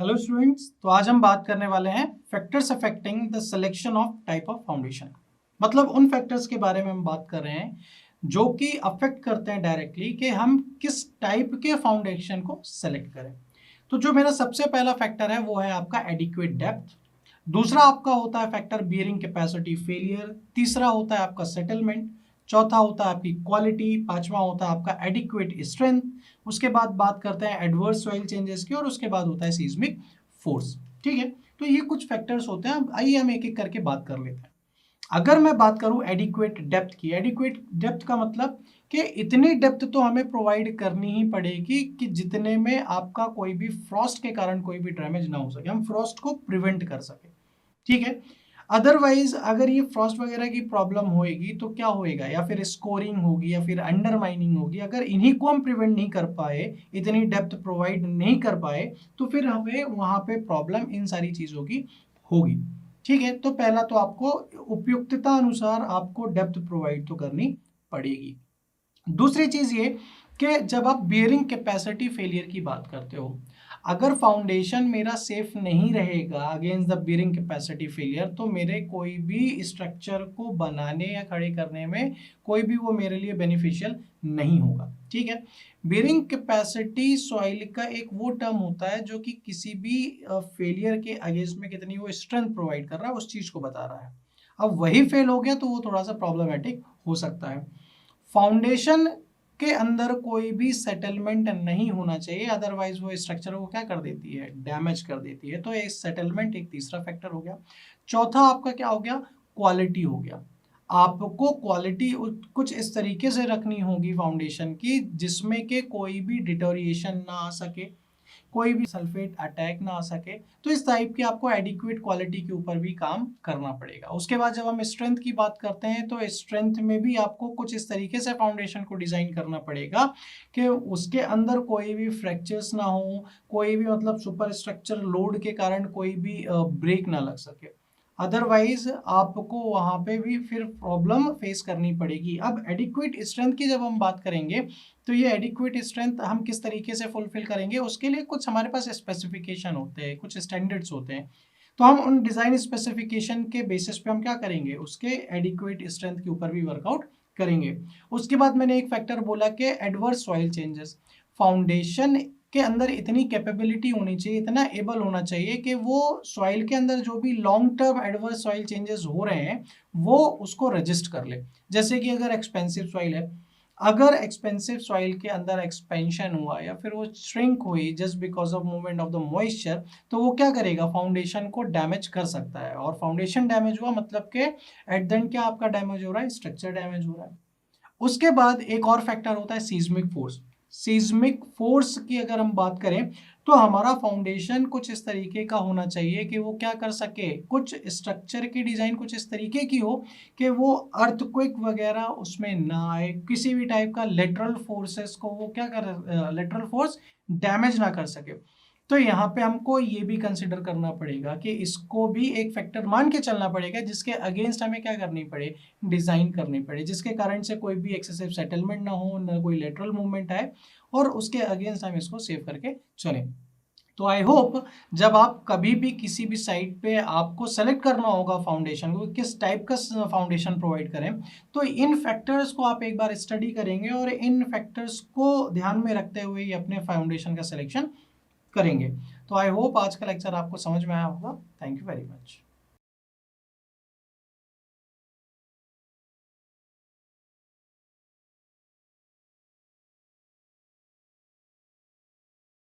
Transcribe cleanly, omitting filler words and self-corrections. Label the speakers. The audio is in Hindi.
Speaker 1: हेलो स्टूडेंट्स, तो आज हम बात करने वाले हैं factors affecting the selection of type of foundation. मतलब उन फैक्टर्स के बारे में हम बात कर रहे हैं जो कि अफेक्ट करते हैं डायरेक्टली कि हम किस टाइप के फाउंडेशन को सेलेक्ट करें। तो जो मेरा सबसे पहला फैक्टर है वो है आपका एडिक्वेट डेप्थ। दूसरा आपका होता है फैक्टर बियरिंग कैपेसिटी फेलियर। तीसरा होता है आपका सेटलमेंट। चौथा होता है आपकी क्वालिटी। पांचवा होता है आपका एडिक्वेट स्ट्रेंथ। उसके बाद बात करते हैं एडवर्स सॉइल चेंजेस की, और उसके बाद होता है सीस्मिक फोर्स। ठीक है, तो ये कुछ फैक्टर्स होते हैं। अब आइए हम एक एक करके बात कर लेते हैं। अगर मैं बात करूं एडिक्वेट डेप्थ की, एडिक्वेट डेप्थ का मतलब कि इतनी डेप्थ तो हमें प्रोवाइड करनी ही पड़ेगी कि जितने में आपका कोई भी फ्रॉस्ट के कारण कोई भी डैमेज ना हो सके, हम फ्रॉस्ट को प्रिवेंट कर सके। ठीक है, अदरवाइज अगर ये फ्रॉस्ट वगैरह की प्रॉब्लम होएगी तो क्या होएगा, या फिर स्कोरिंग होगी या फिर अंडरमाइनिंग होगी। अगर इन्हीं को हम प्रिवेंट नहीं कर पाए, इतनी डेप्थ प्रोवाइड नहीं कर पाए, तो फिर हमें वहां पे प्रॉब्लम इन सारी चीजों की होगी। ठीक है, तो पहला तो आपको उपयुक्तता अनुसार आपको डेप्थ प्रोवाइड तो करनी पड़ेगी। दूसरी चीज ये कि जब आप बियरिंग कैपेसिटी फेलियर की बात करते हो, अगर फाउंडेशन मेरा सेफ नहीं रहेगा against the bearing capacity failure, तो मेरे कोई भी स्ट्रक्चर को बनाने या खड़े करने में कोई भी वो मेरे लिए बेनिफिशियल नहीं होगा। ठीक है, बियरिंग कैपेसिटी सॉइल का एक वो टर्म होता है जो कि किसी भी फेलियर के अगेंस्ट में कितनी वो स्ट्रेंथ प्रोवाइड कर रहा है, उस चीज को बता रहा है। अब वही फेल हो गया तो वो थोड़ा सा प्रॉब्लमेटिक हो सकता है। फाउंडेशन के अंदर कोई भी सेटलमेंट नहीं होना चाहिए, अदरवाइज वो स्ट्रक्चर को क्या कर देती है, डैमेज कर देती है। तो ये सेटलमेंट एक तीसरा फैक्टर हो गया। चौथा आपका क्या हो गया, क्वालिटी हो गया। आपको क्वालिटी कुछ इस तरीके से रखनी होगी फाउंडेशन की जिसमें के कोई भी डिटोरिएशन ना आ सके, कोई भी सल्फेट अटैक ना आ सके। तो इस टाइप की आपको एडिक्वेट क्वालिटी के ऊपर भी काम करना पड़ेगा। उसके बाद जब हम स्ट्रेंथ की बात करते हैं तो स्ट्रेंथ में भी आपको कुछ इस तरीके से फाउंडेशन को डिजाइन करना पड़ेगा कि उसके अंदर कोई भी फ्रैक्चर्स ना हो, कोई भी मतलब सुपर स्ट्रक्चर लोड के कारण कोई भी ब्रेक ना लग सके। अदरवाइज आपको वहां पे भी फिर प्रॉब्लम फेस करनी पड़ेगी। अब एडिक्वेट स्ट्रेंथ की जब हम बात करेंगे तो ये एडिक्वेट स्ट्रेंथ हम किस तरीके से फुलफिल करेंगे, उसके लिए कुछ हमारे पास स्पेसिफिकेशन होते हैं, कुछ स्टैंडर्ड्स होते हैं। तो हम उन डिजाइन स्पेसिफिकेशन के बेसिस पे हम क्या करेंगे, उसके एडिक्वेट स्ट्रेंथ के ऊपर भी वर्कआउट करेंगे। उसके बाद मैंने एक फैक्टर बोला कि एडवर्स सॉइल चेंजेस। फाउंडेशन के अंदर इतनी कैपेबिलिटी होनी चाहिए, इतना एबल होना चाहिए कि वो सॉइल के अंदर जो भी long term adverse soil changes हो रहे हैं वो उसको रजिस्ट कर ले। जैसे कि अगर एक्सपेंसिव सॉइल है, अगर एक्सपेंसिव सॉइल के अंदर एक्सपेंशन हुआ या फिर वो श्रिंक हुई just because of movement of the moisture, तो वो क्या करेगा, फाउंडेशन को डैमेज कर सकता है। और फाउंडेशन डैमेज हुआ मतलब कि एट द एंड क्या आपका डैमेज हो रहा है, स्ट्रक्चर डैमेज हो रहा है। उसके बाद एक और फैक्टर होता है सीज्मिक फोर्स। सीज्मिक फोर्स की अगर हम बात करें तो हमारा फाउंडेशन कुछ इस तरीके का होना चाहिए कि वो क्या कर सके, कुछ स्ट्रक्चर की डिजाइन कुछ इस तरीके की हो कि वो अर्थक्वेक वगैरह उसमें ना आए, किसी भी टाइप का लेटरल फोर्सेस को वो क्या कर, लेटरल फोर्स डैमेज ना कर सके। तो यहाँ पे हमको ये भी कंसिडर करना पड़ेगा कि इसको भी एक फैक्टर मान के चलना पड़ेगा जिसके अगेंस्ट हमें क्या करनी पड़े, डिजाइन करनी पड़े, जिसके कारण से कोई भी एक्सेसिव सेटलमेंट ना हो, ना कोई लेटरल मूवमेंट आए, और उसके अगेंस्ट हम इसको सेव करके चलें। तो आई होप जब आप कभी भी किसी भी साइट पे आपको सेलेक्ट करना होगा फाउंडेशन को, किस टाइप का फाउंडेशन प्रोवाइड करें, तो इन फैक्टर्स को आप एक बार स्टडी करेंगे और इन फैक्टर्स को ध्यान में रखते हुए ही अपने फाउंडेशन का सिलेक्शन करेंगे। तो आई होप आज का लेक्चर आपको समझ में आया होगा। Thank you very much.